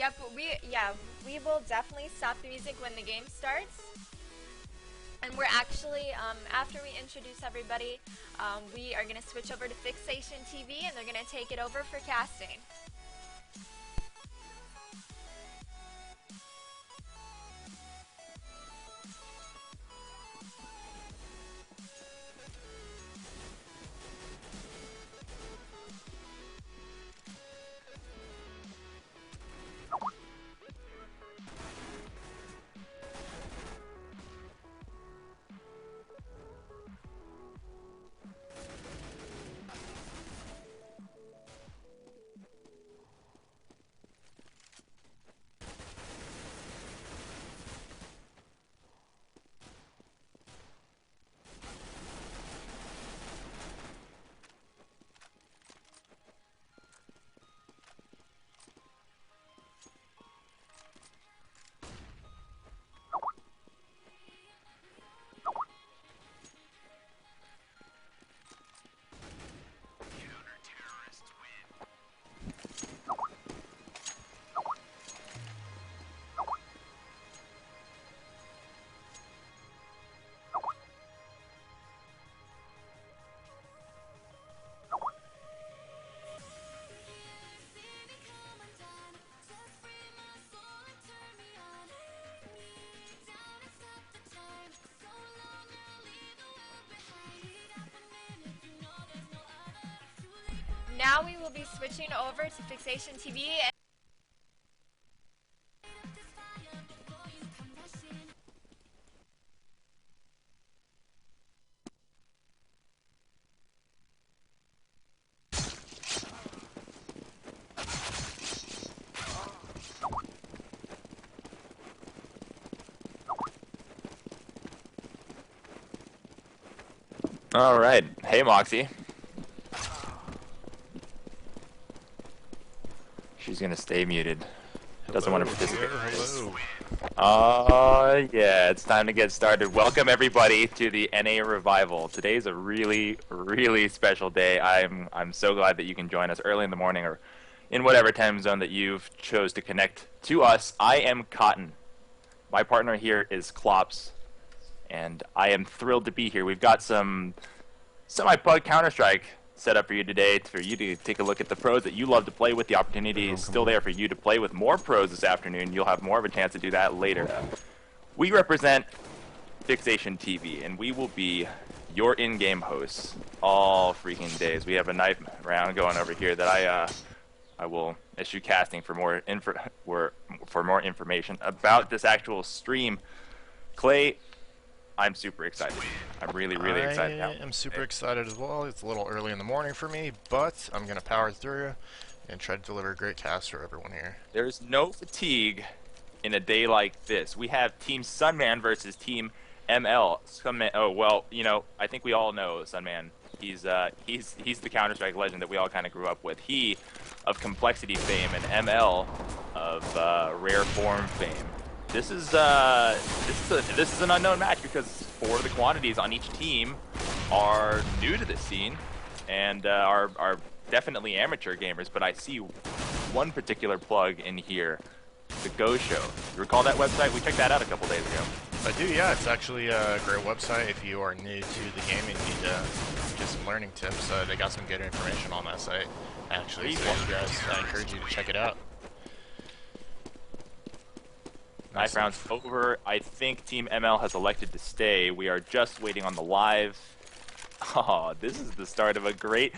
Yep, we will definitely stop the music when the game starts. And we're actually, after we introduce everybody, we are going to switch over to Fixation TV, and they're going to take it over for casting. Now we will be switching over to Fixation TV. All right. Hey, Moxie. She's going to stay muted. Doesn't want to participate. Hello. Yeah, it's time to get started. Welcome, everybody, to the NA Revival. Today's a really, really special day. I'm so glad that you can join us early in the morning or in whatever time zone that you've chose to connect to us. I am Cotton. My partner here is Klops, and I am thrilled to be here. We've got some semi-pug Counter-Strike set up for you today, for you to take a look at the pros that you love to play with. The opportunity is still there for you to play with more pros this afternoon. You'll have more of a chance to do that later. We represent Fixation TV, and we will be your in-game hosts all freaking days. We have a night round going over here that I will issue casting for more information about this actual stream. Clay, I'm super excited. I'm really, really excited now. I'm super excited as well. It's a little early in the morning for me, but I'm going to power through and try to deliver a great cast for everyone here. There's no fatigue in a day like this. We have Team Sunman versus Team ML. Sunman, oh, well, you know, I think we all know Sunman. He's the Counter-Strike legend that we all kind of grew up with. He of Complexity fame and ML of Rare Form fame. This is an unknown match because 4 of the quantities on each team are new to this scene and are definitely amateur gamers. But I see one particular plug in here, the Go Show. You recall that website? We checked that out a couple days ago. I do, yeah. It's actually a great website if you are new to the game and need to get some learning tips. They got some good information on that site, actually. So you guys, I encourage you to check it out. Knife round's over. I think Team ML has elected to stay. We are just waiting on the live. Oh, this is the start of a great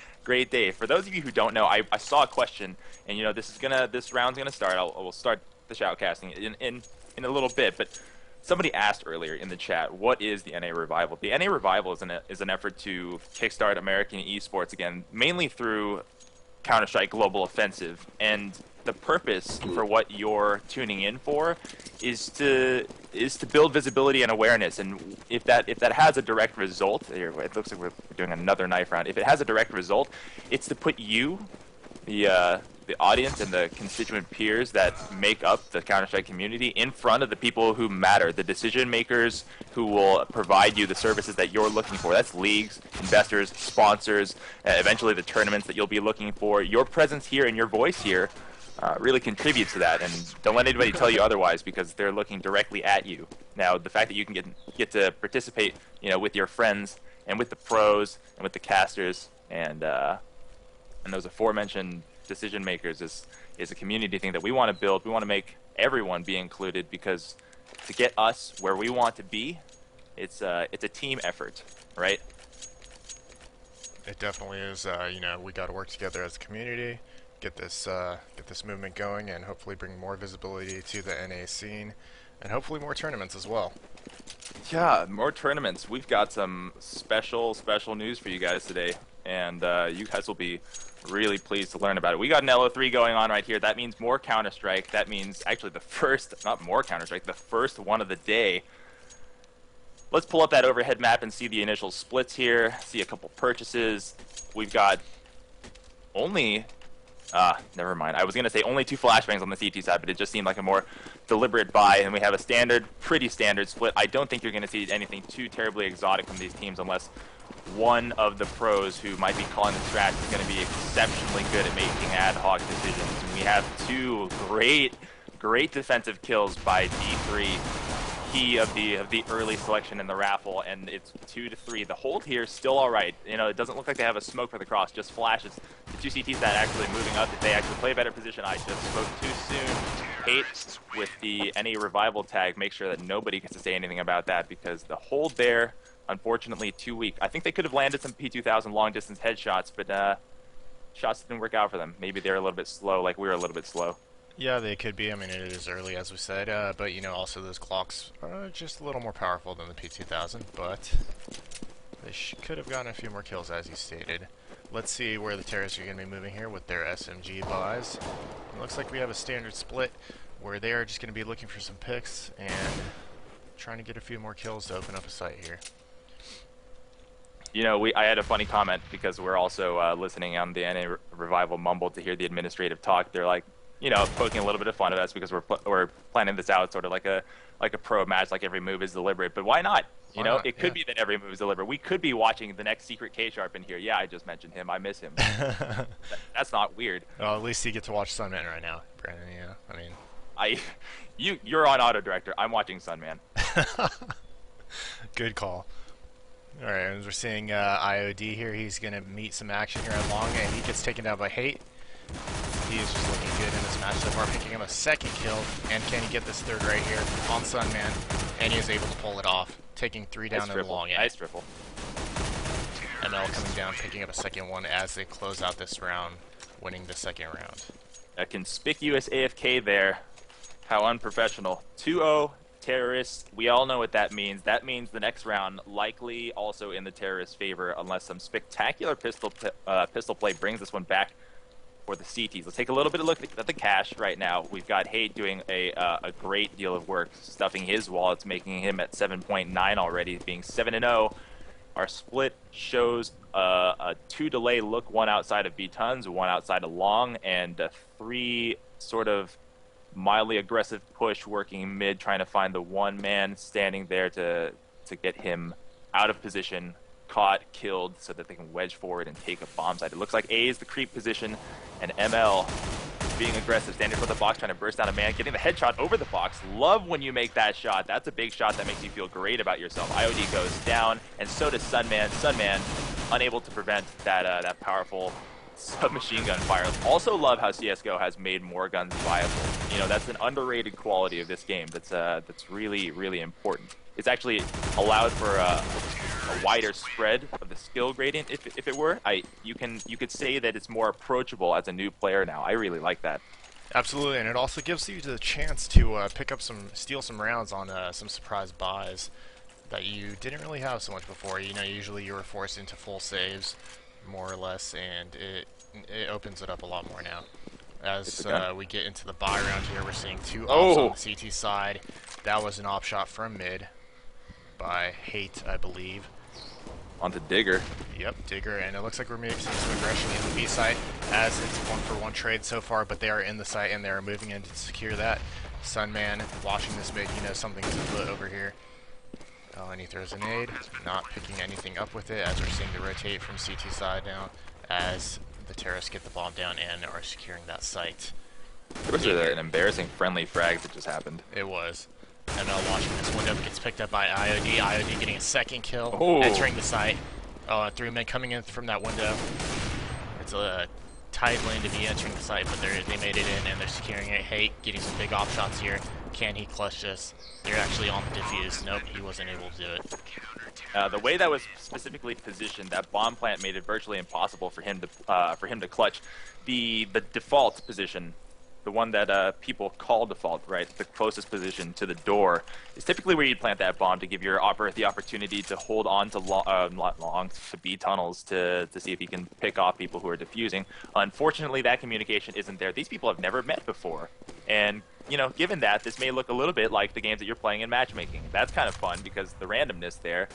day. For those of you who don't know, I saw a question, and you know this round's gonna start. We'll start the shoutcasting in a little bit, but somebody asked earlier in the chat, what is the NA Revival? The NA Revival is an effort to kickstart American esports again, mainly through Counter-Strike Global Offensive, and the purpose for what you're tuning in for is to build visibility and awareness. And if that has a direct result, here, it looks like we're doing another knife round. If it has a direct result, it's to put you, the audience and the constituent peers that make up the Counter-Strike community in front of the people who matter, the decision makers who will provide you the services that you're looking for. That's leagues, investors, sponsors, eventually the tournaments that you'll be looking for. Your presence here and your voice here really contribute to that. And don't let anybody tell you otherwise, because they're looking directly at you. Now, the fact that you can get to participate, with your friends and with the pros and with the casters and those aforementioned decision makers is a community thing that we want to build. We want to make everyone be included, because to get us where we want to be, it's a team effort, right? It definitely is. We got to work together as a community, get this movement going, and hopefully bring more visibility to the NA scene, and hopefully more tournaments as well. Yeah, more tournaments. We've got some special news for you guys today, and you guys will be really pleased to learn about it. We got an LO3 going on right here. That means more Counter-Strike. That means actually the first, not more Counter-Strike, the first one of the day. Let's pull up that overhead map and see the initial splits here, see a couple purchases. We've got only, never mind. I was going to say only 2 flashbangs on the CT side, but it just seemed like a more deliberate buy, and we have a pretty standard split. I don't think you're going to see anything too terribly exotic from these teams unless one of the pros who might be calling the strats is going to be exceptionally good at making ad hoc decisions. And we have 2 great defensive kills by D3. Key of the early selection in the raffle, and it's 2-3. The hold here is still all right. It doesn't look like they have a smoke for the cross, just flashes. The 2 CTs that actually moving up, if they actually play a better position. I just spoke too soon. Hate with the NA revival tag. Make sure that nobody gets to say anything about that, because the hold there, unfortunately, too weak. I think they could have landed some P2000 long distance headshots, but shots didn't work out for them. Maybe they're a little bit slow, like we were a little bit slow. Yeah, they could be. I mean, it is early, as we said, but also those clocks are just a little more powerful than the P2000, but they could have gotten a few more kills, as you stated. Let's see where the terrorists are going to be moving here with their SMG buys. It looks like we have a standard split where they are just going to be looking for some picks and trying to get a few more kills to open up a site here. I had a funny comment, because we're also listening on the NA Revival Mumble to hear the administrative talk. They're like, poking a little bit of fun at us because we're planning this out sort of like a pro match, like every move is deliberate. But why not? It could be that every move is deliberate. We could be watching the next Secret K-Sharp in here. Yeah, I just mentioned him. I miss him. That's not weird. Well, at least you get to watch Sunman right now, Brandon. Yeah, I mean, you're on auto director. I'm watching Sunman. Good call. All right, as we're seeing IOD here, he's gonna meet some action here at long, and he gets taken down by Hate. He is just looking good in this match so far, picking up a 2nd kill, and can he get this 3rd right here on Sunman? And he is able to pull it off, taking 3 down in the long end. Nice triple. ML coming down, picking up a 2nd one as they close out this round, winning the 2nd round. A conspicuous AFK there. How unprofessional. 2-0 terrorists. We all know what that means. That means the next round likely also in the terrorists' favor, unless some spectacular pistol play brings this one back for the CTs. Let's take a little bit of a look at the cash right now. We've got Hate doing a great deal of work, stuffing his wallets, making him at 7.9 already, being 7-0. Our split shows a 2 delay look, 1 outside of B tons, 1 outside of long, and a 3 sort of mildly aggressive push working mid, trying to find the 1 man standing there to get him out of position, caught, killed, so that they can wedge forward and take a bomb site. It looks like A is the creep position, and ML being aggressive, standing for the box, trying to burst down a man, getting the headshot over the box. Love when you make that shot. That's a big shot that makes you feel great about yourself. IOD goes down, and so does Sunman. Sunman unable to prevent that powerful submachine gun fire. Also love how CSGO has made more guns viable. That's an underrated quality of this game that's really, really important. It's actually allowed for a wider spread of the skill gradient, if it were. You could say that it's more approachable as a new player now. I really like that. Absolutely, and it also gives you the chance to steal some rounds on some surprise buys that you didn't really have so much before. Usually you were forced into full saves, more or less, and it opens it up a lot more now. As we get into the buy round here, we're seeing 2 ops on the CT side. That was an op shot from mid by Hate, I believe. Onto Digger. Yep, Digger, and it looks like we're seeing some aggression in the B site, as it's 1-for-1 trade so far, but they are in the site and they are moving in to secure that. Sunman watching this mid, he knows something's afoot over here. Oh, and he throws a nade, not picking anything up with it, as we're seeing the rotate from CT side now, as the terrorists get the bomb down and are securing that site. There was an embarrassing friendly frag that just happened. It was. ML watching this window gets picked up by IOD. IOD getting a second kill, Oh. entering the site. 3 men coming in from that window. It's a tight lane to be entering the site, but they made it in and they're securing it. Hate getting some big op shots here. Can he clutch this? They're actually on the defuse. Nope, he wasn't able to do it. The way that was specifically positioned, that bomb plant made it virtually impossible for him to clutch. The default position, the one that people call default, right, the closest position to the door, is typically where you'd plant that bomb to give your operator the opportunity to hold on to to B tunnels to see if he can pick off people who are defusing. Unfortunately, that communication isn't there. These people have never met before, and you know, given that, this may look a little bit like the games that you're playing in matchmaking. That's kind of fun because the randomness there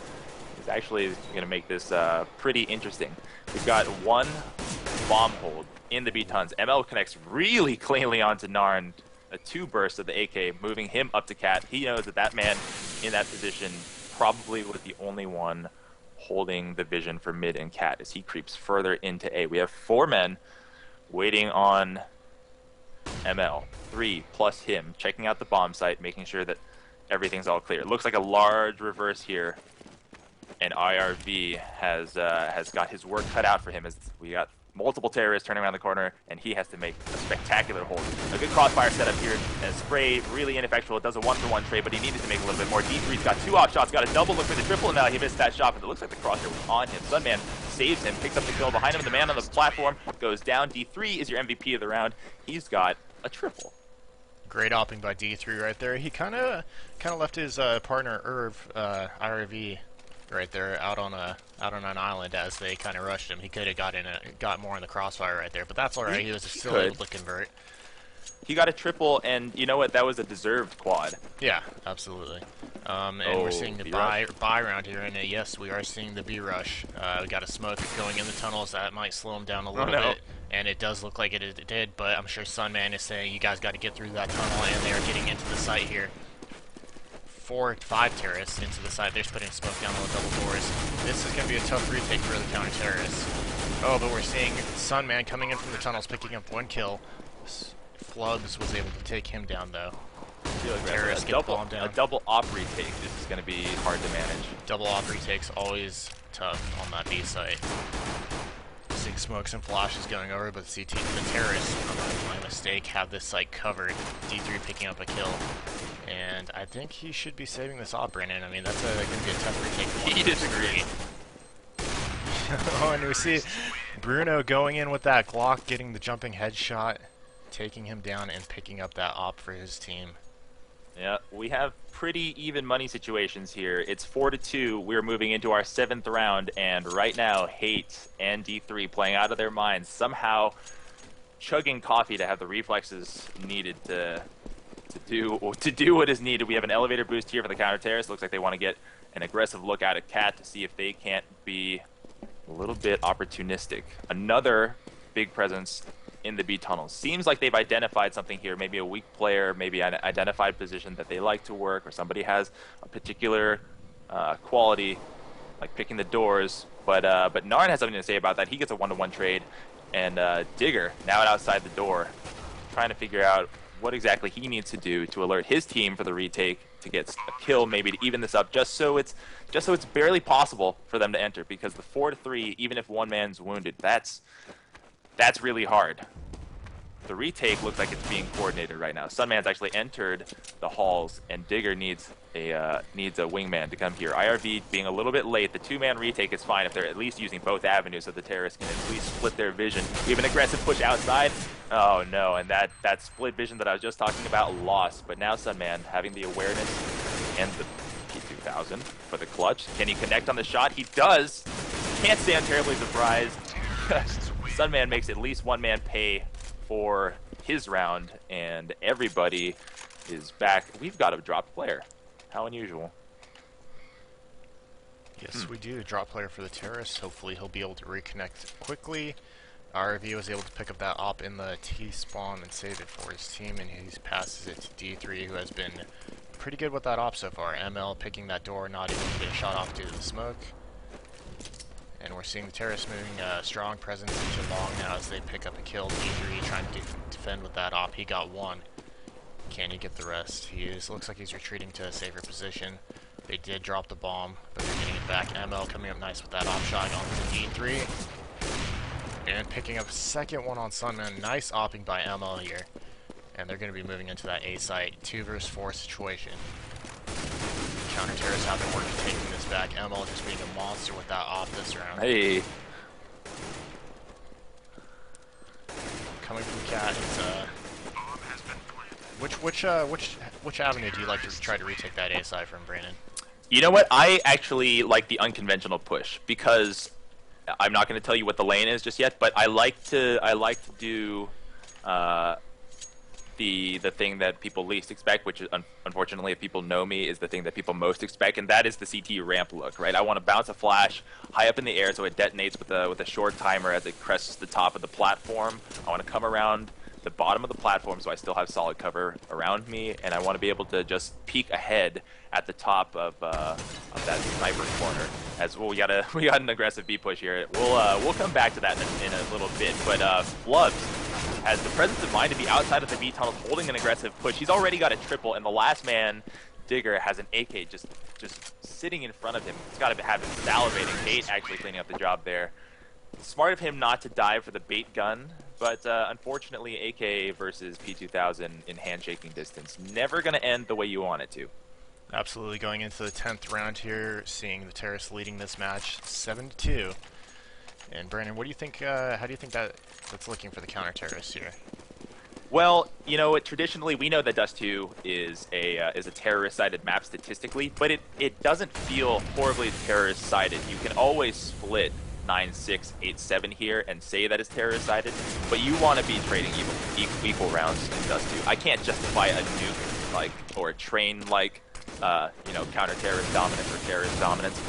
is actually going to make this pretty interesting. We've got one bomb hold in the B tons. ML connects really cleanly onto Narn. A 2 burst of the AK, moving him up to Cat. He knows that that man in that position probably was the only one holding the vision for mid and Cat as he creeps further into A. We have 4 men waiting on ML. 3 plus him, checking out the bomb site, making sure that everything's all clear. It looks like a large reverse here, and IRV has got his work cut out for him as we got multiple terrorists turning around the corner, and he has to make a spectacular hold. A good crossfire setup here, and spray really ineffectual. It does a 1-for-1 trade, but he needed to make a little bit more. D3's got 2 off shots, got a double look for the triple, and now he missed that shot, but it looks like the crosshair was on him. Sunman saves him, picks up the kill behind him. The man on the platform goes down. D3 is your MVP of the round. He's got a triple. Great opping by D3 right there. He kind of left his partner IRV right there out on an island as they kind of rushed him. He could have got more in the crossfire right there, but that's all right. He was still able to convert. He got a triple, and you know what? That was a deserved quad. Yeah, absolutely. And we're seeing the buy round here, and yes, we are seeing the B rush. We got a smoke going in the tunnels that might slow him down a little bit, and it does look like it did. But I'm sure Sunman is saying you guys got to get through that tunnel, and they are getting into the site here. 4 to 5 terrorists into the site. They're just putting smoke down on the double doors. This is going to be a tough retake for the counter terrorists. Oh, but we're seeing Sunman coming in from the tunnels, picking up 1 kill. Flubs was able to take him down though. Terrorists get bombed down. A double op retake. This is going to be hard to manage. Double op retake's always tough on that B site. Seeing smokes and flashes going over, but the terrorists, by mistake, have this site covered. D3 picking up a kill. And I think he should be saving this op, Brandon. I mean, that's going to be a tough retake. He disagrees. Oh, and we see Bruno going in with that Glock, getting the jumping headshot, taking him down and picking up that op for his team. Yeah, we have pretty even money situations here. It's 4-2. We're moving into our 7th round, and right now, Hate and D3 playing out of their minds, somehow chugging coffee to have the reflexes needed to do what is needed. We have an elevator boost here for the counter terrorists. Looks like they want to get an aggressive look out at Cat to see if they can't be a little bit opportunistic. Another big presence in the B tunnels. Seems like they've identified something here, maybe a weak player, maybe an identified position that they like to work, or somebody has a particular quality, like picking the doors. But Narn has something to say about that. He gets a 1-to-1 trade, and Digger, now outside the door, trying to figure out what exactly he needs to do to alert his team for the retake, to get a kill, maybe to even this up, just so it's barely possible for them to enter, because the 4-3, even if one man's wounded, that's really hard. The retake looks like it's being coordinated right now. Sunman's actually entered the halls, and Digger needs a wingman to come here. IRV being a little bit late. The 2-man retake is fine if they're at least using both avenues so the terrorists can at least split their vision. We have an aggressive push outside. Oh no, and that split vision that I was just talking about lost. But now Sunman having the awareness and the P2000 for the clutch. Can he connect on the shot? He does. Can't stand terribly surprised. Sunman makes at least one man pay for his round, and everybody is back. We've got a dropped player. How unusual. Yes, we do. Drop player for the terrorists. Hopefully he'll be able to reconnect quickly. RV was able to pick up that op in the T-spawn and save it for his team, and he passes it to D3, who has been pretty good with that op so far. ML picking that door, not able to get a shot off due to the smoke. And we're seeing the terrorists moving strong presence into long now as they pick up a kill. D3 trying to defend with that op. He got one. Can he get the rest? Looks like he's retreating to a safer position. They did drop the bomb, but they're getting it back. ML coming up nice with that op shot on the D3. And picking up second one on Sunman. Nice opping by ML here. And they're going to be moving into that A site 2 versus 4 situation. Counter terrorists have been working taking this back. ML just being a monster with that op this round. Hey. Coming from Cat, it's which avenue do you like to try to retake that A side from, Brandon? You know what? I actually like the unconventional push because I'm not going to tell you what the lane is just yet, but I like to do the thing that people least expect, which is unfortunately, if people know me, is the thing that people most expect, and that is the CT ramp look, right? I want to bounce a flash high up in the air so it detonates with a short timer as it crests the top of the platform. I want to come around the bottom of the platform so I still have solid cover around me, and I want to be able to just peek ahead at the top of that sniper corner. As well, we got an aggressive B push here. We'll come back to that in a little bit, but Flubs has the presence of mind to be outside of the B tunnels holding an aggressive push. He's already got a triple, and the last man, Digger, has an AK just sitting in front of him. It's got to have him salivating. Kate actually cleaning up the job there. Smart of him not to dive for the bait gun, but unfortunately AK versus P2000 in handshaking distance. Never going to end the way you want it to. Absolutely, going into the 10th round here, seeing the terrorists leading this match 7-2. And Brandon, what do you think? How do you think that's looking for the counter terrorists here? Well, you know, traditionally we know that Dust 2 is a terrorist-sided map statistically, but it doesn't feel horribly terrorist-sided. You can always split 9-6, 8-7 here and say that it's terrorist-sided, but you want to be trading equal rounds in Dust 2. I can't justify a nuke or a train counter-terrorist dominance or terrorist dominance.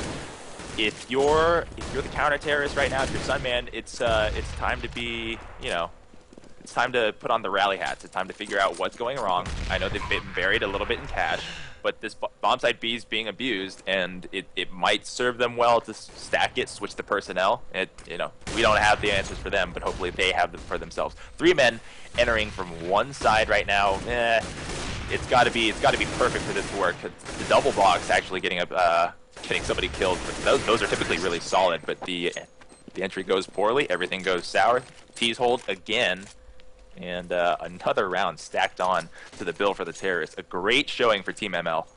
If you're the counter-terrorist right now, if you're Sunman, it's time to be, it's time to put on the rally hats. It's time to figure out what's going wrong. I know they've been buried a little bit in cash, but this bomb site B is being abused, and it might serve them well to stack it, switch the personnel. We don't have the answers for them, but hopefully they have them for themselves. 3 men entering from one side right now. It's got to be perfect for this to work. The double box actually getting somebody killed. Those are typically really solid, but the entry goes poorly. Everything goes sour. T's hold again. And another round stacked on to the bill for the terrorists. A great showing for Team ML.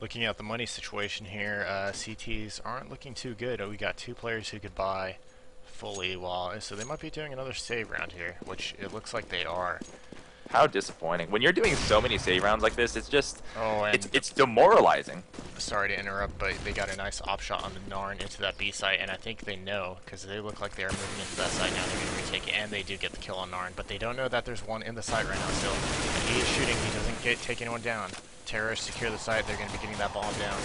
Looking at the money situation here, CTs aren't looking too good. We got 2 players who could buy fully, so they might be doing another save round here, which it looks like they are. How disappointing. When you're doing so many save rounds like this, it's just, and it's demoralizing. Sorry to interrupt, but they got a nice op shot on the Narn into that B site, and I think they know, because they look like they are moving into that site now. They're going to retake it, and they do get the kill on Narn, but they don't know that there's one in the site right now still. And he is shooting, he doesn't take anyone down. Terrorists secure the site, they're going to be getting that bomb down,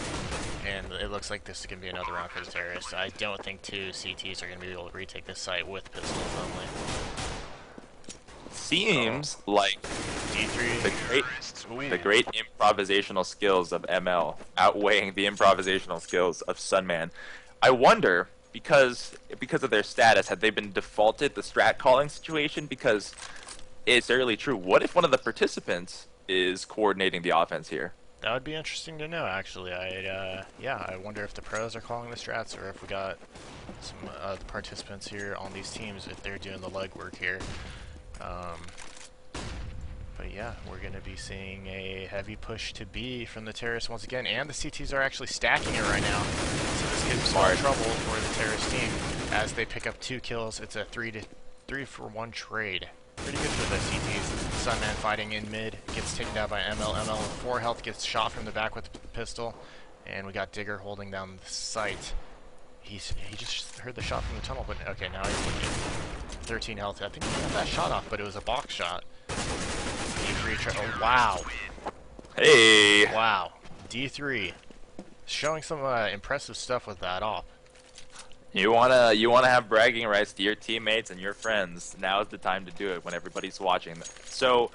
and it looks like this is going to be another round for the terrorists. I don't think 2 CTs are going to be able to retake this site with pistols only. Seems like D3 the great improvisational skills of ML outweighing the improvisational skills of Sunman. I wonder, because of their status, have they been defaulted the strat calling situation? Because it's really true. What if one of the participants is coordinating the offense here? That would be interesting to know, actually. I wonder if the pros are calling the strats, or if we got some the participants here on these teams, if they're doing the legwork here. But yeah, we're going to be seeing a heavy push to B from the terrorists once again, and the CTs are actually stacking it right now. So this gives more trouble for the terrorist team as they pick up 2 kills. It's a 3-for-1 trade. Pretty good for the CTs. Sunman fighting in mid, gets taken down by ML. ML with 4 health gets shot from the back with the pistol, and we got Digger holding down the site. He just heard the shot from the tunnel, but okay, now he's looking. 13 health. I think he got that shot off, but it was a box shot. D3 oh, wow. Hey. Wow. D3. Showing some impressive stuff with that op. You wanna have bragging rights to your teammates and your friends. Now is the time to do it when everybody's watching. So,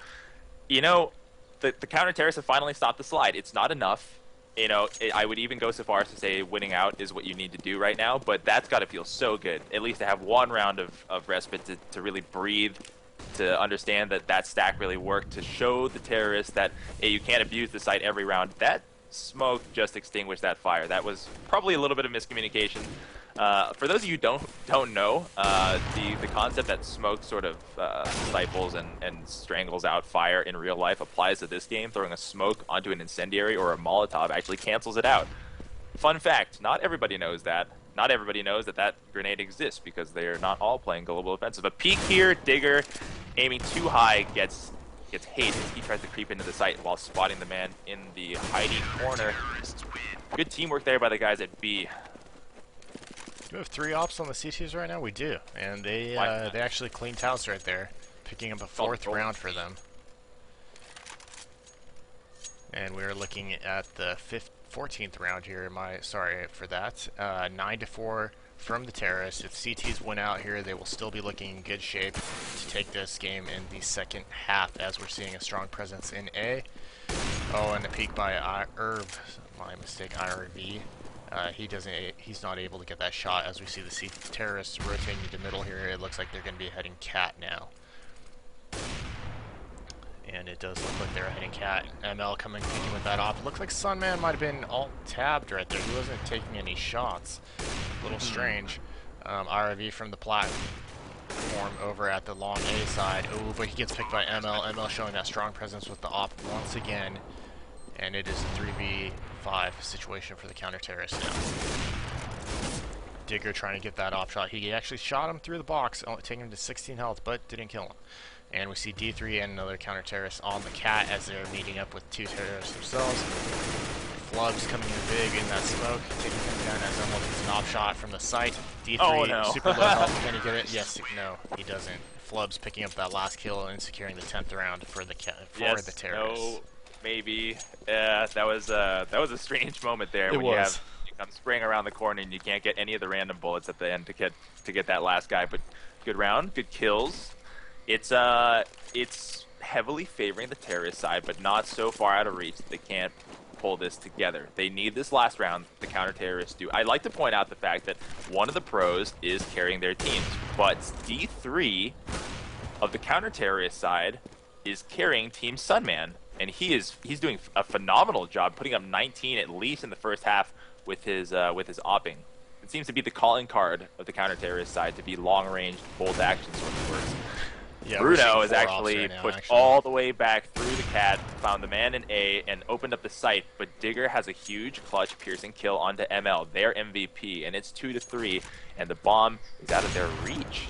the counter-terrorists have finally stopped the slide. It's not enough. I would even go so far as to say winning out is what you need to do right now, but that's got to feel so good. At least to have 1 round of respite to really breathe to understand that that stack really worked, to show the terrorists that, hey, you can't abuse the site every round. That smoke just extinguished that fire. That was probably a little bit of miscommunication. For those of you who don't know, the concept that smoke sort of stifles and strangles out fire in real life applies to this game. Throwing a smoke onto an incendiary or a Molotov actually cancels it out. Fun fact, not everybody knows that. Not everybody knows that that grenade exists because they're not all playing Global Offensive. A peek here, Digger aiming too high gets hate as he tries to creep into the site while spotting the man in the hiding corner. Good teamwork there by the guys at B. Do we have 3 ops on the CTs right now? We do, and they actually cleaned house right there, picking up a 4th round for them. And we're looking at the 14th round here. Sorry for that. 9-4 from the terrorists. If CTs win out here, they will still be looking in good shape to take this game in the second half, as we're seeing a strong presence in A. Oh, and the peek by my mistake, IRV. He's not able to get that shot as we see the terrorists rotating to the middle here. It looks like they're going to be heading cat now. And it does look like they're heading cat. ML coming peeking with that off. It looks like Sunman might have been alt-tabbed right there. He wasn't taking any shots. A little strange. IRV from the platform over at the long A side. Oh, but he gets picked by ML. ML showing that strong presence with the op once again. And it is a 3v5 situation for the counter-terrorists now. Digger trying to get that off shot. He actually shot him through the box, taking him to 16 health, but didn't kill him. And we see D3 and another counter-terrorist on the cat as they're meeting up with 2 terrorists themselves. Flubs coming in big in that smoke, taking him down as ML gets an off shot from the site. D3 super low health. Can he get it? Yes, no, he doesn't. Flubs picking up that last kill and securing the 10th round for the terrorists. No. Maybe. That was a strange moment there when you come spraying around the corner and you can't get any of the random bullets at the end to get that last guy. But good round, good kills. It's heavily favoring the terrorist side, but not so far out of reach that they can't pull this together. They need this last round. The counter-terrorists do. I'd like to point out the fact that one of the pros is carrying their teams, but D3 of the counter-terrorist side is carrying Team Sunman. And he's doing a phenomenal job, putting up 19 at least in the first half with his opping. It seems to be the calling card of the counter-terrorist side to be long-range, bolt action sort of works. Yeah, Bruno is actually pushed all the way back through the cat, found the man in A, and opened up the site. But Digger has a huge clutch piercing kill onto ML, their MVP, and it's 2-3, and the bomb is out of their reach.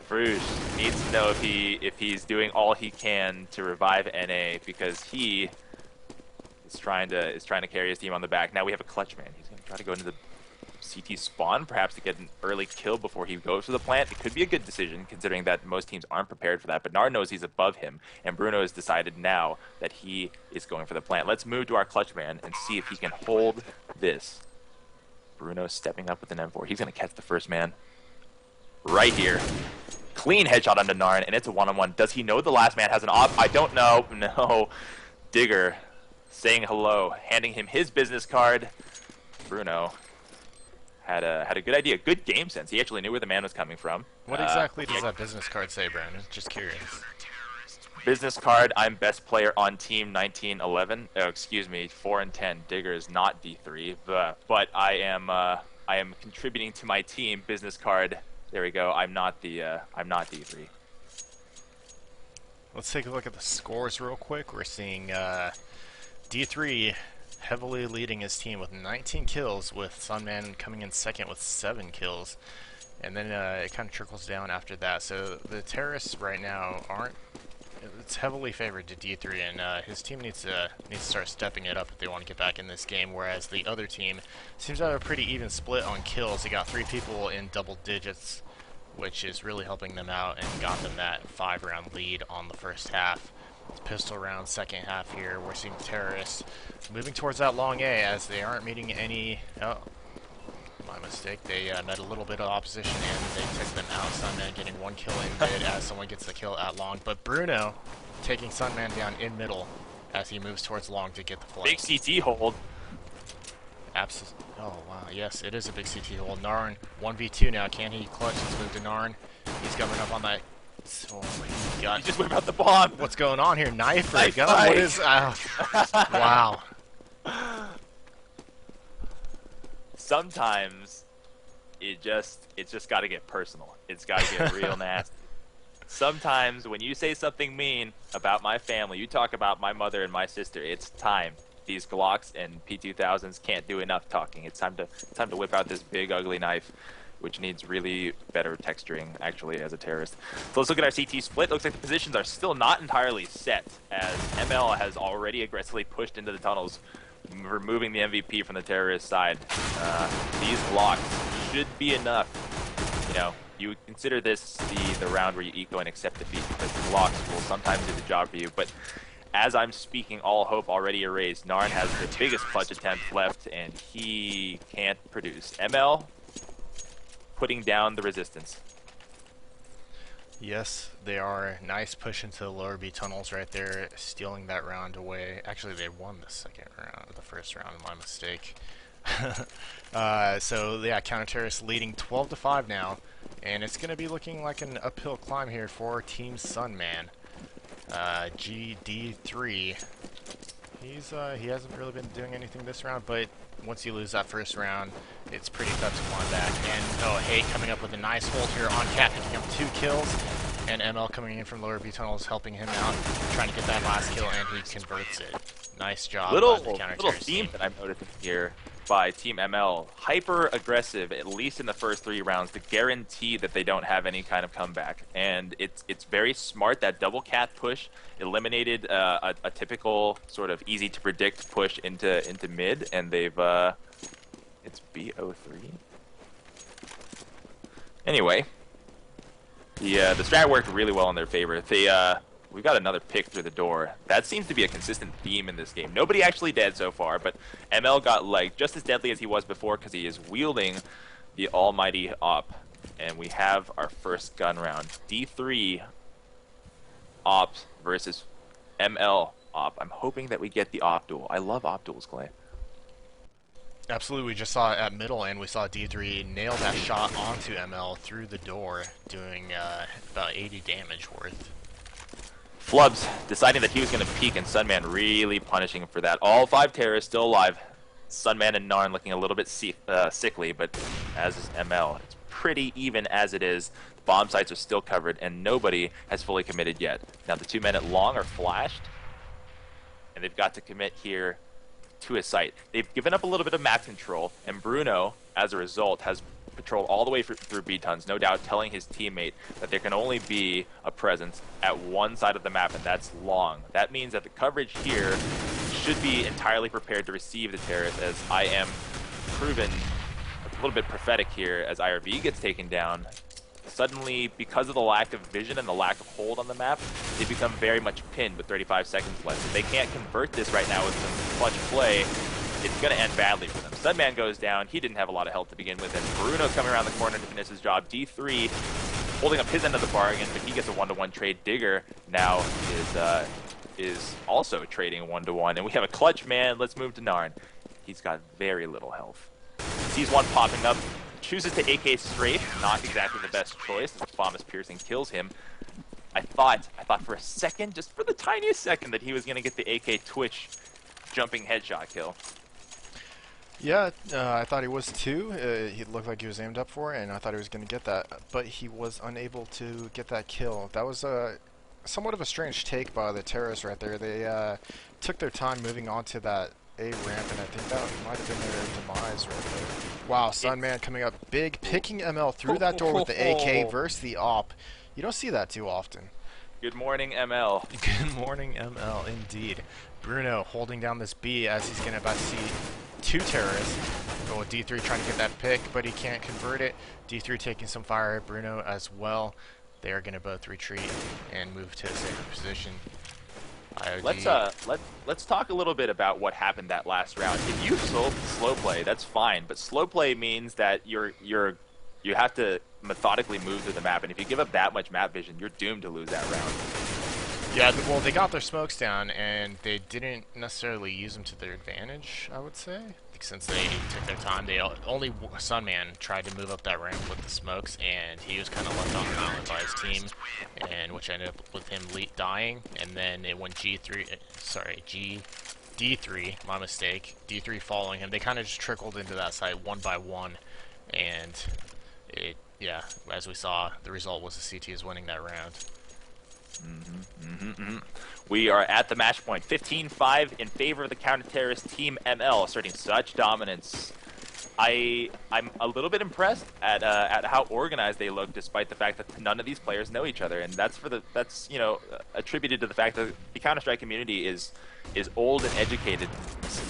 Frush needs to know if he's doing all he can to revive NA, because he is trying to carry his team on the back. Now we have a clutch man. He's going to try to go into the CT spawn, perhaps to get an early kill before he goes to the plant. It could be a good decision, considering that most teams aren't prepared for that. But Nard knows he's above him, and Bruno has decided now that he is going for the plant. Let's move to our clutch man and see if he can hold this. Bruno stepping up with an M4. He's going to catch the first man right here. Clean headshot onto Narn, and it's a one-on-one. Does he know the last man has an op? I don't know. No. Digger saying hello, handing him his business card. Bruno had a good idea, good game sense. He actually knew where the man was coming from. What exactly does that business card say, Brandon? Just curious. Business card, I'm best player on team 1911. Oh, excuse me, 4 and 10. Digger is not D3, but I am contributing to my team. Business card. There we go. I'm not D3. Let's take a look at the scores real quick. We're seeing D3 heavily leading his team with 19 kills, with Sunman coming in second with 7 kills. And then it kind of trickles down after that. So the terrorists right now it's heavily favored to D3, and his team needs to start stepping it up if they want to get back in this game, whereas the other team seems to have a pretty even split on kills. They got 3 people in double digits, which is really helping them out, and got them that 5-round lead on the first half. Pistol round second half here. We're seeing terrorists moving towards that long A as they aren't meeting any... Oh, my mistake. They met a little bit of opposition and they took them out. Sunman getting 1 kill in mid as someone gets the kill at long. But Bruno taking Sunman down in middle as he moves towards long to get the flank. Big CT hold. Oh, wow. Yes, it is a big CT hole. Narn, 1v2 now. Can he clutch? Let's move to Narn. He's coming up on that. Oh, my God. You just whip out the bomb. What's going on here? Knife or Knife gun? fight. What is... wow. Sometimes it's just got to get personal. It's got to get real nasty. Sometimes when you say something mean about my family, you talk about my mother and my sister, it's time. These Glocks and P2000s can't do enough talking. It's time to whip out this big ugly knife, which needs really better texturing actually as a terrorist. So let's look at our CT split. Looks like the positions are still not entirely set, as ML has already aggressively pushed into the tunnels, removing the MVP from the terrorist side. These Glocks should be enough. You know, you would consider this the round where you eco and accept defeat, because the Glocks will sometimes do the job for you. But as I'm speaking, all hope already erased. Narn has the biggest clutch attempt left, and he can't produce. ML putting down the resistance. Yes, they are. Nice push into the lower B tunnels right there, stealing that round away. Actually, they won the second round, the first round, my mistake. So yeah, counter-terrorists leading 12-5 now, and it's going to be looking like an uphill climb here for Team Sunman. GD3, he hasn't really been doing anything this round, but once you lose that first round, it's pretty tough to climb back. And oh, hey, coming up with a nice hold here on Cat, picking up 2 kills, and ML coming in from lower B tunnels, helping him out, trying to get that last kill, and he converts it. Nice job. Little counter-terrorist theme team. that I'm noticing here by Team ML, hyper aggressive, at least in the first 3 rounds, to guarantee that they don't have any kind of comeback. And it's very smart. That double cat push eliminated a typical sort of easy to predict push into mid, and they've it's BO3. Anyway, the strat worked really well in their favor. We've got another pick through the door. That seems to be a consistent theme in this game. Nobody actually dead so far, but ML got like just as deadly as he was before, because he is wielding the almighty op. And we have our first gun round. D3 ops versus ML op. I'm hoping that we get the op duel. I love op duels, Clay. Absolutely, we just saw it at middle, and we saw D3 nail that shot onto ML through the door, doing about 80 damage worth. Flubs deciding that he was going to peek, and Sunman really punishing him for that. All 5 terrorists still alive. Sunman and Narn looking a little bit sickly, but as is ML. It's pretty even as it is. The bomb sites are still covered, and nobody has fully committed yet. Now the 2 men at long are flashed, and they've got to commit here to a site. They've given up a little bit of map control, and Bruno, as a result, has patrolled all the way through B-tons, no doubt telling his teammate that there can only be a presence at one side of the map, and that's long. That means that the coverage here should be entirely prepared to receive the terrorists, as I am proven a little bit prophetic here as IRV gets taken down. Suddenly, because of the lack of vision and the lack of hold on the map, they become very much pinned with 35 seconds left. If they can't convert this right now with some clutch play, it's going to end badly for them. Sunman goes down. He didn't have a lot of health to begin with, and Bruno's coming around the corner to finish his job. D3 holding up his end of the bargain, but he gets a 1-to-1 trade. Digger now is also trading 1-to-1, and we have a clutch man. Let's move to Narn. He's got very little health. Sees one popping up, chooses to AK strafe. Not exactly the best choice, as Bombus Piercing kills him. I thought for a second, just for the tiniest second, that he was going to get the AK Twitch jumping headshot kill. Yeah, I thought he was too. He looked like he was aimed up for it, and I thought he was going to get that, but he was unable to get that kill. That was somewhat of a strange take by the terrorists right there. They took their time moving on to that A ramp, and I think that might have been their demise right there. Wow, Sunman coming up big, picking ML through that door with the AK versus the op. You don't see that too often. Good morning, ML. Good morning, ML, indeed. Bruno holding down this B as he's going to about to see 2 terrorists. Go with D3 trying to get that pick, but he can't convert it. D3 taking some fire, Bruno as well. They are going to both retreat and move to a safer position. Let's talk a little bit about what happened that last round. If you slow play, that's fine, but slow play means that you have to methodically move through the map, and if you give up that much map vision, you're doomed to lose that round. Yeah, well, they got their smokes down, and they didn't necessarily use them to their advantage, I would say. since they took their time. They only Sunman tried to move up that ramp with the smokes, and he was kind of left on an island by his team, and which ended up with him dying. And then it went D3, my mistake. D3 following him. They kind of just trickled into that site one by one, and yeah, as we saw, the result was the CT is winning that round. We are at the match point, 15-5 in favor of the counter-terrorist Team ML, asserting such dominance. I'm a little bit impressed at how organized they look, despite the fact that none of these players know each other, and that's attributed to the fact that the Counter-Strike community is old and educated.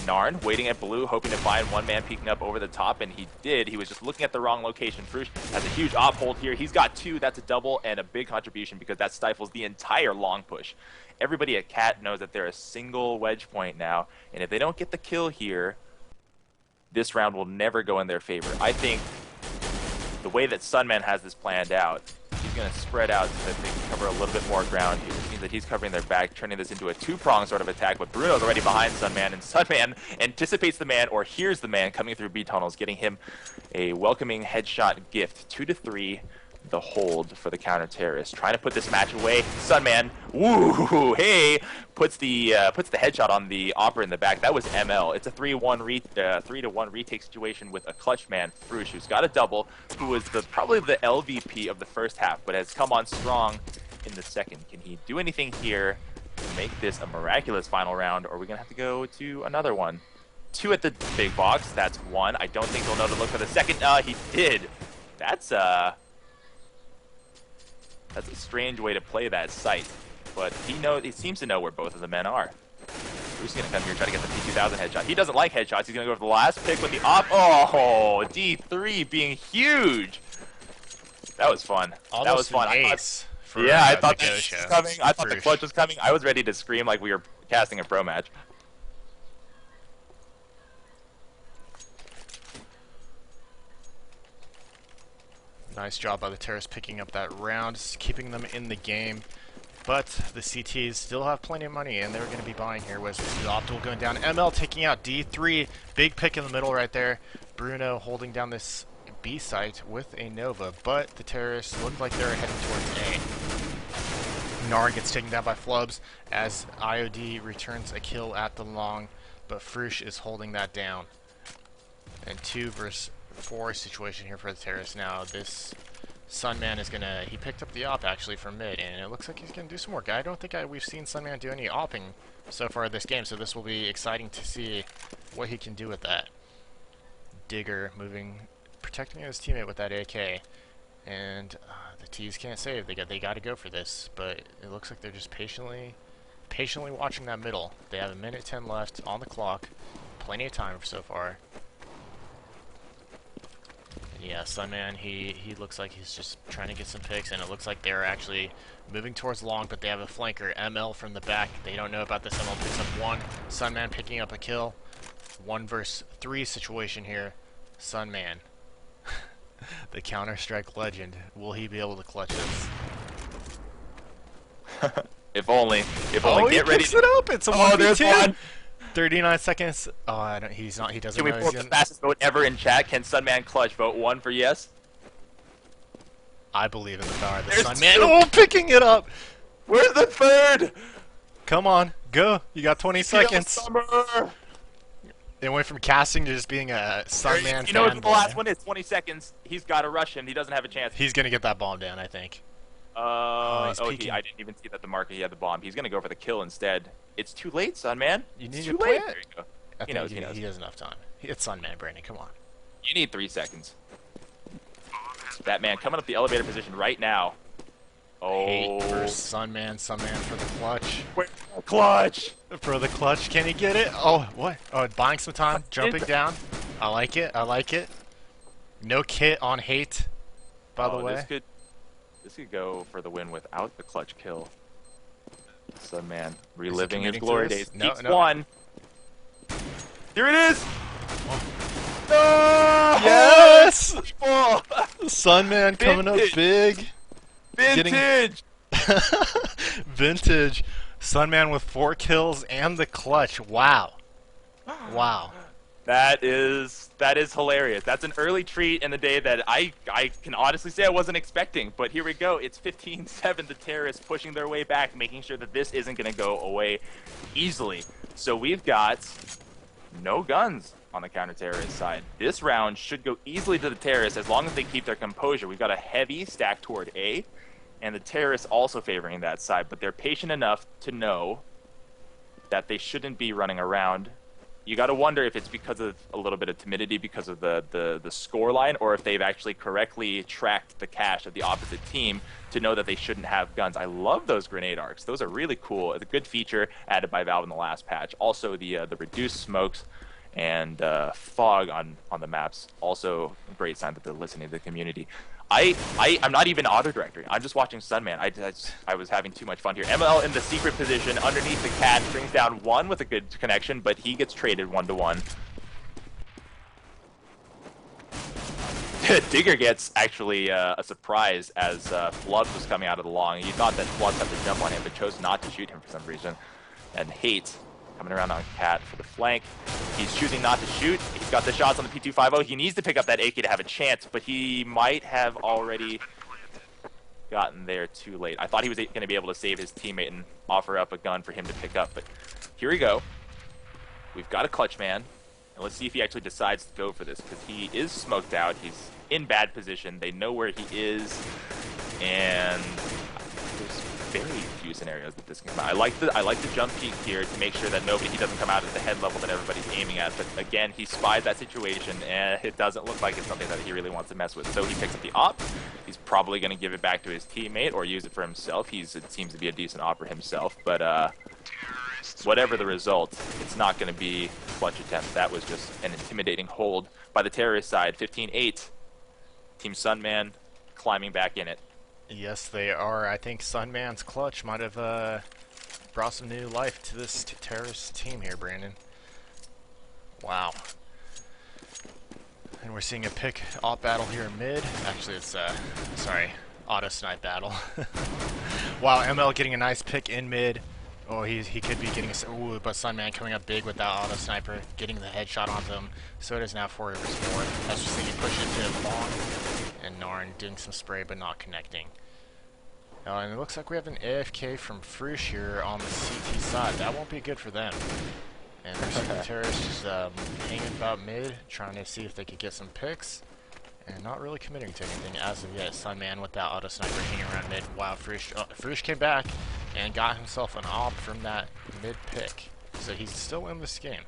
Narn waiting at blue, hoping to find one man peeking up over the top, and he did. He was just looking at the wrong location. Frush has a huge op hold here. He's got two. That's a double and a big contribution because that stifles the entire long push. Everybody at Cat knows that they're a single wedge point now, and if they don't get the kill here, this round will never go in their favor. I think the way that Sunman has this planned out, he's going to spread out so that they can cover a little bit more ground here. It means that he's covering their back, turning this into a two-pronged sort of attack, but Bruno's already behind Sunman, and Sunman anticipates the man or hears the man coming through B tunnels, getting him a welcoming headshot gift. 2-3, the hold for the counter-terrorist. Trying to put this match away. Sunman, woo, hey, puts the headshot on the Opera in the back. That was ML. It's a 3-1 retake situation with a clutch man, Frush, who's got a double, who was probably the LVP of the first half, but has come on strong in the second. Can he do anything here to make this a miraculous final round, or are we going to have to go to another one? 2 at the big box. That's 1. I don't think he'll know to look for the second. He did. That's a strange way to play that site, but he seems to know where both of the men are. Who's gonna come here and try to get the P2000 headshot? He doesn't like headshots. He's gonna go for the last pick with the op. Oh, D3 being huge. That was fun. Almost that was fun. Ace I thought that was show. coming. I thought the clutch was coming. I was ready to scream like we were casting a pro match. Nice job by the terrorists picking up that round, keeping them in the game. But the CTs still have plenty of money, and they're going to be buying here. With the Optimal going down, ML taking out D3. Big pick in the middle right there. Bruno holding down this B site with a Nova, but the terrorists look like they're heading towards A. Narn gets taken down by Flubs as IOD returns a kill at the long, but Frush is holding that down. And 2 versus 4 situation here for the terrorists now. This Sunman is gonna, he picked up the op actually from mid, and it looks like he's gonna do some more. I don't think we've seen Sunman do any opping so far this game, so this will be exciting to see what he can do with that. Digger moving, protecting his teammate with that AK, and the T's can't save. They got to go for this, but it looks like they're just patiently watching that middle. They have 1:10 left on the clock, plenty of time so far. Yeah, Sunman, he looks like he's just trying to get some picks, and it looks like they're actually moving towards long, but they have a flanker, ML from the back. They don't know about this. ML picks up 1. Sunman picking up a kill. 1 versus 3 situation here. Sunman, the Counter-Strike legend. Will he be able to clutch this? If only. If Oh, only. he Get ready. picks it up. It's a 1v2. There's one. 39 seconds. Oh, he's not. He doesn't Can we know pull he's the gonna... fastest vote ever in chat? Can Sunman clutch? Vote 1 for yes. I believe in the power of the There's Sunman. 2. Oh, picking it up. Where's the 3rd? Come on, go. You got 20 seconds. Summer. It went from casting to just being a Sunman You know what the fanboy. last one is? 20 seconds. He's got to rush him. He doesn't have a chance. He's gonna get that bomb down, I think. He's peeking. I didn't even see that the marker he had the bomb. He's gonna go for the kill instead. It's too late, Sunman. You It's need too to play late. it. There you go. I He think knows. he, He knows. he has enough time. It's Sunman, Brandon. Come on. You need 3 seconds. That man coming up the elevator position right now. Hate for Oh, Sunman. Sunman for the clutch. wait, clutch. For the clutch, can he get it? Oh, what? Oh, buying some time, jumping down. I like it. I like it. No kit on hate. By the way, this could go for the win without the clutch kill. Sunman reliving his committing to glory this? days. No, Keeps no. 1. Here it is. No! Yes! Oh, Sunman coming up Vintage. big. vintage. Vintage. Sunman with 4 kills and the clutch. Wow. Wow. That is hilarious. That's an early treat in the day that I can honestly say I wasn't expecting. But here we go. It's 15-7. The terrorists pushing their way back, making sure that this isn't going to go away easily. So we've got no guns on the counter-terrorist side. This round should go easily to the terrorists as long as they keep their composure. We've got a heavy stack toward A, and the terrorists also favoring that side. But they're patient enough to know that they shouldn't be running around. You got to wonder if it's because of a little bit of timidity because of the score line, or if they've actually correctly tracked the cache of the opposite team to know that they shouldn't have guns. I love those grenade arcs. Those are really cool. It's a good feature added by Valve in the last patch. Also, the reduced smokes and fog on the maps, also a great sign that they're listening to the community. I'm not even auto directory. I'm just watching Sunman. I was having too much fun here. ML in the secret position underneath the cat brings down one with a good connection, but he gets traded 1-to-1. Digger gets actually a surprise as Flubs was coming out of the long. You thought that Flubs had to jump on him, but chose not to shoot him for some reason. And Hate coming around on Cat for the flank. He's choosing not to shoot. He's got the shots on the P250. He needs to pick up that AK to have a chance, but he might have already gotten there too late. I thought he was going to be able to save his teammate and offer up a gun for him to pick up, but here we go. We've got a clutch man, and let's see if he actually decides to go for this, because he is smoked out. He's in bad position. They know where he is, and there's very few scenarios that this can come out. I like the jump peek here to make sure that he doesn't come out at the head level that everybody's aiming at. But again, he spied that situation, and it doesn't look like it's something that he really wants to mess with. So he picks up the op. He's probably going to give it back to his teammate or use it for himself. It seems to be a decent opper himself, but whatever the result, it's not going to be a clutch attempt. That was just an intimidating hold by the terrorist side. 15-8. Team Sunman climbing back in it. Yes, they are. I think Sunman's clutch might have brought some new life to this terrorist team here, Brandon. Wow. And we're seeing a pick op battle here in mid. Actually, it's, auto snipe battle. Wow, ML getting a nice pick in mid. Oh, he could be getting a... Ooh, but Sunman coming up big with that auto sniper, getting the headshot onto him. So it is now 4 versus 4. That's just thinking push into long. And Narn doing some spray but not connecting. And it looks like we have an AFK from Frush here on the CT side. That won't be good for them. And we're seeing the terrorists just hanging about mid, trying to see if they could get some picks. And not really committing to anything as of yet. Sunman with that auto sniper hanging around mid. Wow, Frush came back and got himself an op from that mid pick. So he's still in this game.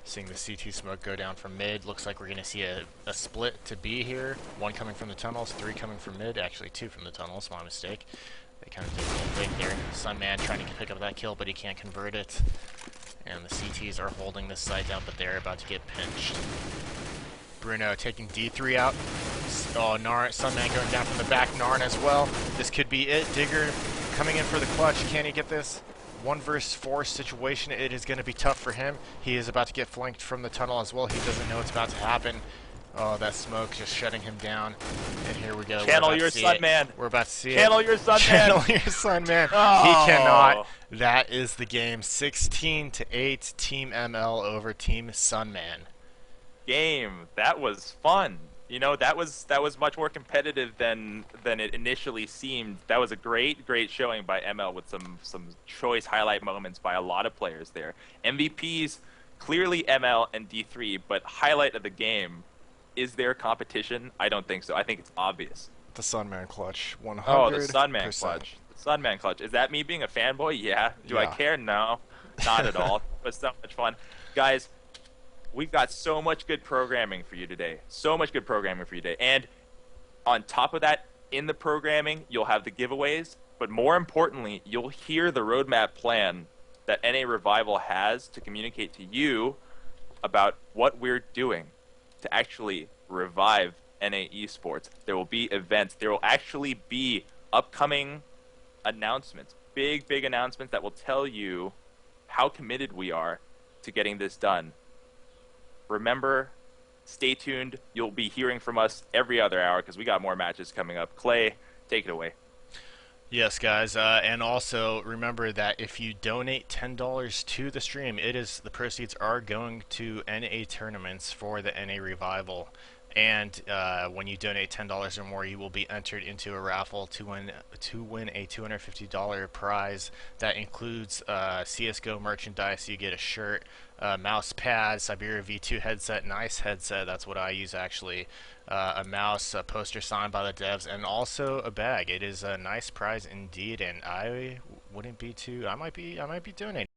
Seeing the CT smoke go down from mid. Looks like we're going to see a split to B here. 1 coming from the tunnels, 3 coming from mid. Actually, 2 from the tunnels, my mistake. They kind of did a little thing there. Sunman trying to pick up that kill, but he can't convert it. And the CTs are holding this site down, but they're about to get pinched. Bruno taking D3 out. Oh, Sunman going down from the back. Narn as well. This could be it. Digger coming in for the clutch. Can he get this? 1 versus 4 situation. It is going to be tough for him. He is about to get flanked from the tunnel as well. He doesn't know what's about to happen. Oh, that smoke just shutting him down. And here we go. Channel your Sunman. We're about to see it. Channel your Sunman. Channel your Sunman. Oh. He cannot. That is the game. 16-8. Team ML over Team Sunman. Game. That was fun. You know, that was much more competitive than it initially seemed. That was a great showing by ML with some choice highlight moments by a lot of players there. MVPs clearly ML and D3, but highlight of the game, is there competition? I don't think so. I think it's obvious. The Sunman clutch, 100%. Oh, the Sunman clutch. The Sunman clutch. Is that me being a fanboy? Yeah. Do I care? No, not at all. It was so much fun, guys. We've got so much good programming for you today. So much good programming for you today. And on top of that, in the programming, you'll have the giveaways. But more importantly, you'll hear the roadmap plan that NA Revival has to communicate to you about what we're doing to actually revive NA esports. There will be events. There will actually be upcoming announcements. Big announcements that will tell you how committed we are to getting this done. Remember, stay tuned. You'll be hearing from us every other hour because we got more matches coming up. Clay, take it away. Yes, guys, and also remember that if you donate $10 to the stream, the proceeds are going to NA tournaments for the NA revival. And when you donate $10 or more, you will be entered into a raffle to win a $250 prize that includes CS:GO merchandise. You get a shirt, mouse pad, Siberia V2 headset, nice headset. That's what I use actually. A mouse, a poster signed by the devs, and also a bag. It is a nice prize indeed, and I wouldn't be too. I might be donating.